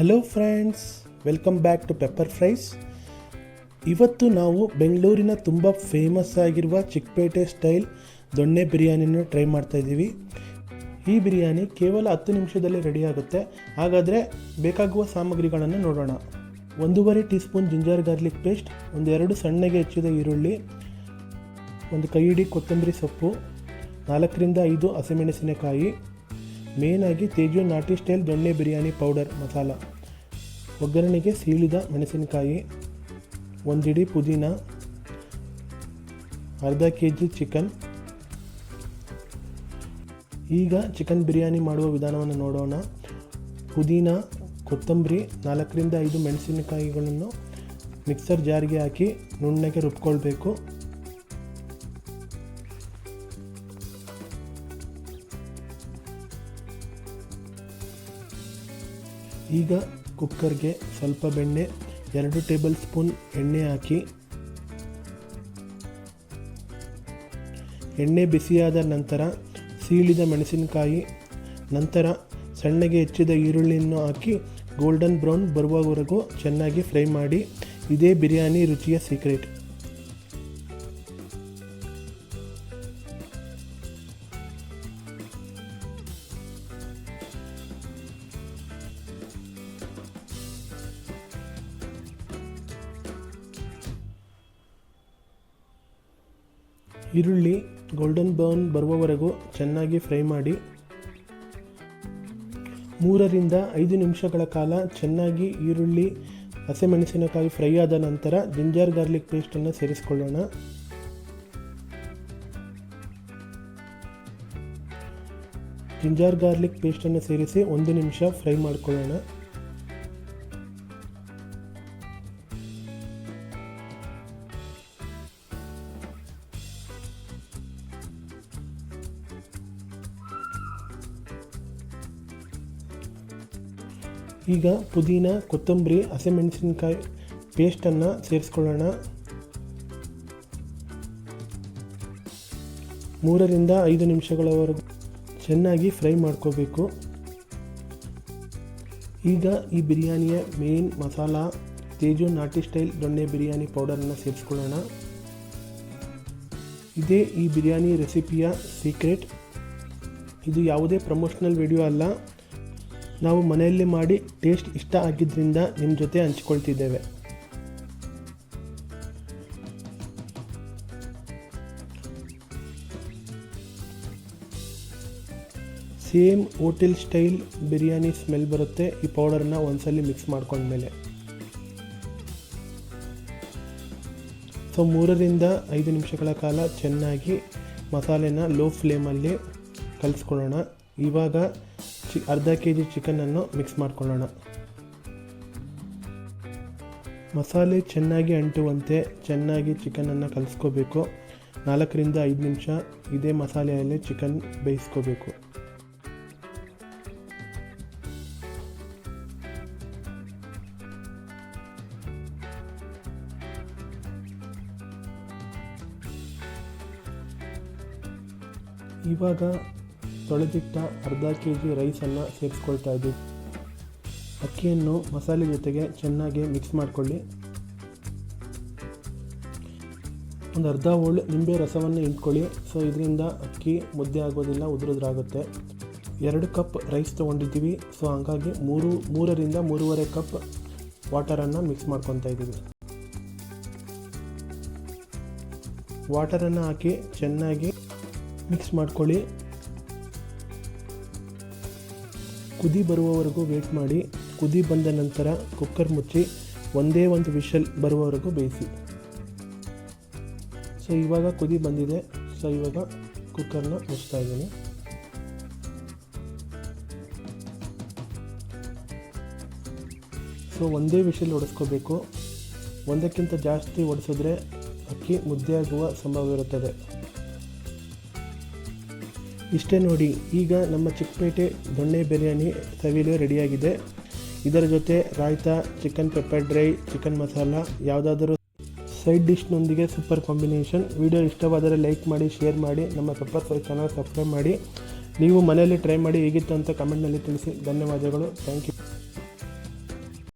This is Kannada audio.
Hello friends, welcome back to pepper fries. ಇವತ್ತು ನಾವು ಬೆಂಗಳೂರಿನ ತುಂಬ ಫೇಮಸ್ ಆಗಿರುವ ಚಿಕ್ಕಪೇಟೆ ಸ್ಟೈಲ್ ದೊಣ್ಣೆ ಬಿರಿಯಾನಿನ ಟ್ರೈ ಮಾಡ್ತಾಯಿದ್ದೀವಿ. ಈ ಬಿರಿಯಾನಿ ಕೇವಲ 10 ನಿಮಿಷದಲ್ಲಿ ರೆಡಿ ಆಗುತ್ತೆ. ಹಾಗಾದರೆ ಬೇಕಾಗುವ ಸಾಮಗ್ರಿಗಳನ್ನು ನೋಡೋಣ. 1.5 tea spoon ginger garlic paste, 2 ಸಣ್ಣಗೆ ಹೆಚ್ಚಿದ ಈರುಳ್ಳಿ, 1 ಕೈ ಹಿಡಿ ಕೊತ್ತಂಬರಿ ಸೊಪ್ಪು, 4ರಿಂದ 5 ಹಸಿಮೆಣಸಿನಕಾಯಿ, ಮೇನಾಗಿ ತೇಜು ನಾಟಿ ಸ್ಟೈಲ್ ದೊಣ್ಣೆ ಬಿರಿಯಾನಿ ಪೌಡರ್ ಮಸಾಲ, ಒಗ್ಗರಣೆಗೆ ಸೀಳಿದ ಮೆಣಸಿನಕಾಯಿ, 1 ಹಿಡಿ ಪುದೀನ, ಅರ್ಧ kg ಚಿಕನ್. ಈಗ ಚಿಕನ್ ಬಿರಿಯಾನಿ ಮಾಡುವ ವಿಧಾನವನ್ನು ನೋಡೋಣ. ಪುದೀನ, ಕೊತ್ತಂಬರಿ, 4ರಿಂದ 5 ಮೆಣಸಿನಕಾಯಿಗಳನ್ನು ಮಿಕ್ಸರ್ ಜಾರ್ಗೆ ಹಾಕಿ ನುಣ್ಣಗೆ ರುಬ್ಕೊಳ್ಬೇಕು. ಈಗ ಕುಕ್ಕರ್ಗೆ ಸ್ವಲ್ಪ ಬೆಣ್ಣೆ, 2 ಟೇಬಲ್ ಸ್ಪೂನ್ ಎಣ್ಣೆ ಹಾಕಿ ಎಣ್ಣೆ ಬಿಸಿಯಾದ ನಂತರ ಸೀಳಿದ ಮೆಣಸಿನಕಾಯಿ, ನಂತರ ಸಣ್ಣಗೆ ಹೆಚ್ಚಿದ ಈರುಳ್ಳಿಯನ್ನು ಹಾಕಿ ಗೋಲ್ಡನ್ ಬ್ರೌನ್ ಬರುವವರೆಗೂ ಚೆನ್ನಾಗಿ ಫ್ರೈ ಮಾಡಿ. ಇದೇ ಬಿರಿಯಾನಿ ರುಚಿಯ ಸೀಕ್ರೆಟ್. ಈರುಳ್ಳಿ ಗೋಲ್ಡನ್ ಬ್ರೌನ್ ಬರುವವರೆಗೂ ಚೆನ್ನಾಗಿ ಫ್ರೈ ಮಾಡಿ. 3ರಿಂದ 5 ನಿಮಿಷಗಳ ಕಾಲ ಚೆನ್ನಾಗಿ ಈರುಳ್ಳಿ ಹಸಿಮೆಣಸಿನಕಾಯಿ ಫ್ರೈ ಆದ ನಂತರ ಜಿಂಜರ್ ಗಾರ್ಲಿಕ್ ಪೇಸ್ಟನ್ನು ಸೇರಿಸಿಕೊಳ್ಳೋಣ. ಜಿಂಜರ್ ಗಾರ್ಲಿಕ್ ಪೇಸ್ಟನ್ನು ಸೇರಿಸಿ 1 ನಿಮಿಷ ಫ್ರೈ ಮಾಡಿಕೊಳ್ಳೋಣ. ಈಗ ಪುದೀನ, ಕೊತ್ತಂಬರಿ, ಹಸಿಮೆಣಸಿನಕಾಯಿ ಪೇಸ್ಟನ್ನು ಸೇರಿಸ್ಕೊಳ್ಳೋಣ. 3ರಿಂದ 5 ನಿಮಿಷಗಳವರೆಗೂ ಚೆನ್ನಾಗಿ ಫ್ರೈ ಮಾಡ್ಕೋಬೇಕು. ಈಗ ಈ ಬಿರಿಯಾನಿಯ ಮೇನ್ ಮಸಾಲ ತೇಜು ನಾಟಿ ಸ್ಟೈಲ್ ದೊಣ್ಣೆ ಬಿರಿಯಾನಿ ಪೌಡರನ್ನು ಸೇರಿಸ್ಕೊಳ್ಳೋಣ. ಇದೇ ಈ ಬಿರಿಯಾನಿ ರೆಸಿಪಿಯ ಸೀಕ್ರೆಟ್. ಇದು ಯಾವುದೇ ಪ್ರಮೋಷನಲ್ ವಿಡಿಯೋ ಅಲ್ಲ, ನಾವು ಮನೆಯಲ್ಲಿ ಮಾಡಿ ಟೇಸ್ಟ್ ಇಷ್ಟ ಆಗಿದ್ದರಿಂದ ನಿಮ್ಮ ಜೊತೆ ಹಂಚಿಕೊಳ್ತಿದ್ದೇವೆ. Same hotel style biryani smell ಬರುತ್ತೆ ಈ ಪೌಡರ್ನ ಒಂದ್ಸಲಿ ಮಿಕ್ಸ್ ಮಾಡ್ಕೊಂಡ್ಮೇಲೆ. ಸೊ 3ರಿಂದ 5 ನಿಮಿಷಗಳ ಕಾಲ ಚೆನ್ನಾಗಿ ಮಸಾಲೆನ ಲೋ ಫ್ಲೇಮಲ್ಲಿ ಕಲಿಸ್ಕೊಳ್ಳೋಣ. ಇವಾಗ ಅರ್ಧ kg ಚಿಕನನ್ನು ಮಿಕ್ಸ್ ಮಾಡ್ಕೊಳ್ಳೋಣ. ಮಸಾಲೆ ಚೆನ್ನಾಗಿ ಅಂಟುವಂತೆ ಚೆನ್ನಾಗಿ ಚಿಕನನ್ನು ಕಲಿಸ್ಕೋಬೇಕು. 4ರಿಂದ 5 ನಿಮಿಷ ಇದೇ ಮಸಾಲೆಯಲ್ಲಿ ಚಿಕನ್ ಬೇಯಿಸ್ಕೋಬೇಕು. ಇವಾಗ ತೊಳೆದಿಟ್ಟ ಅರ್ಧ kg ರೈಸನ್ನು ಸೇರಿಸ್ಕೊಳ್ತಾ ಇದ್ದೀವಿ. ಅಕ್ಕಿಯನ್ನು ಮಸಾಲೆ ಜೊತೆಗೆ ಚೆನ್ನಾಗಿ ಮಿಕ್ಸ್ ಮಾಡಿಕೊಳ್ಳಿ. ಒಂದು ಅರ್ಧ ಹೋಳು ನಿಂಬೆ ರಸವನ್ನು ಇಂಟ್ಕೊಳ್ಳಿ. ಸೊ ಇದರಿಂದ ಅಕ್ಕಿ ಮುದ್ದೆ ಆಗೋದಿಲ್ಲ, ಉದುರುದ್ರಾಗುತ್ತೆ. 2 ಕಪ್ ರೈಸ್ ತೊಗೊಂಡಿದ್ದೀವಿ. ಸೊ ಹಾಗಾಗಿ 3ರಿಂದ 3.5 ಕಪ್ ವಾಟರನ್ನು ಮಿಕ್ಸ್ ಮಾಡ್ಕೊತಾ ಇದ್ದೀವಿ. ವಾಟರನ್ನು ಹಾಕಿ ಚೆನ್ನಾಗಿ ಮಿಕ್ಸ್ ಮಾಡ್ಕೊಳ್ಳಿ. ಕುದಿ ಬರುವವರೆಗೂ ವೇಟ್ ಮಾಡಿ. ಕುದಿ ಬಂದ ನಂತರ ಕುಕ್ಕರ್ ಮುಚ್ಚಿ ಒಂದೇ ಒಂದು ವಿಷಲ್ ಬರುವವರೆಗೂ ಬೇಯಿಸಿ. ಸೊ ಇವಾಗ ಕುದಿ ಬಂದಿದೆ. ಸೊ ಇವಾಗ ಕುಕ್ಕರ್ನ ಮುಚ್ತಾ ಇದ್ದೀನಿ. ಸೊ ಒಂದೇ ವಿಷಲ್ ಹೊಡೆಸ್ಕೋಬೇಕು. ಒಂದಕ್ಕಿಂತ ಜಾಸ್ತಿ ಹೊಡೆಸಿದ್ರೆ ಅಕ್ಕಿ ಮುದ್ದೆ ಆಗುವ ಸಂಭವ ಇರುತ್ತದೆ. ಇಷ್ಟೇ ನೋಡಿ, ಈಗ ನಮ್ಮ ಚಿಕ್ಕಪೇಟೆ ದೊಣ್ಣೆ ಬಿರಿಯಾನಿ ಸವಿಯಲು ರೆಡಿಯಾಗಿದೆ. ಇದರ ಜೊತೆ raita, chicken pepper dry, chicken masala, ಯಾವುದಾದರೂ ಸೈಡ್ ಡಿಶ್ನೊಂದಿಗೆ ಸೂಪರ್ ಕಾಂಬಿನೇಷನ್. ವಿಡಿಯೋ ಇಷ್ಟವಾದರೆ ಲೈಕ್ ಮಾಡಿ, ಶೇರ್ ಮಾಡಿ, ನಮ್ಮ ಪೆಪ್ಪರ್ ಫ್ರೈ ಚಾನಲ್ ಸಬ್ಸ್ಕ್ರೈಬ್ ಮಾಡಿ. ನೀವು ಮನೆಯಲ್ಲಿ ಟ್ರೈ ಮಾಡಿ ಹೇಗಿತ್ತು ಅಂತ ಕಮೆಂಟ್ನಲ್ಲಿ ತಿಳಿಸಿ. ಧನ್ಯವಾದಗಳು. Thank you.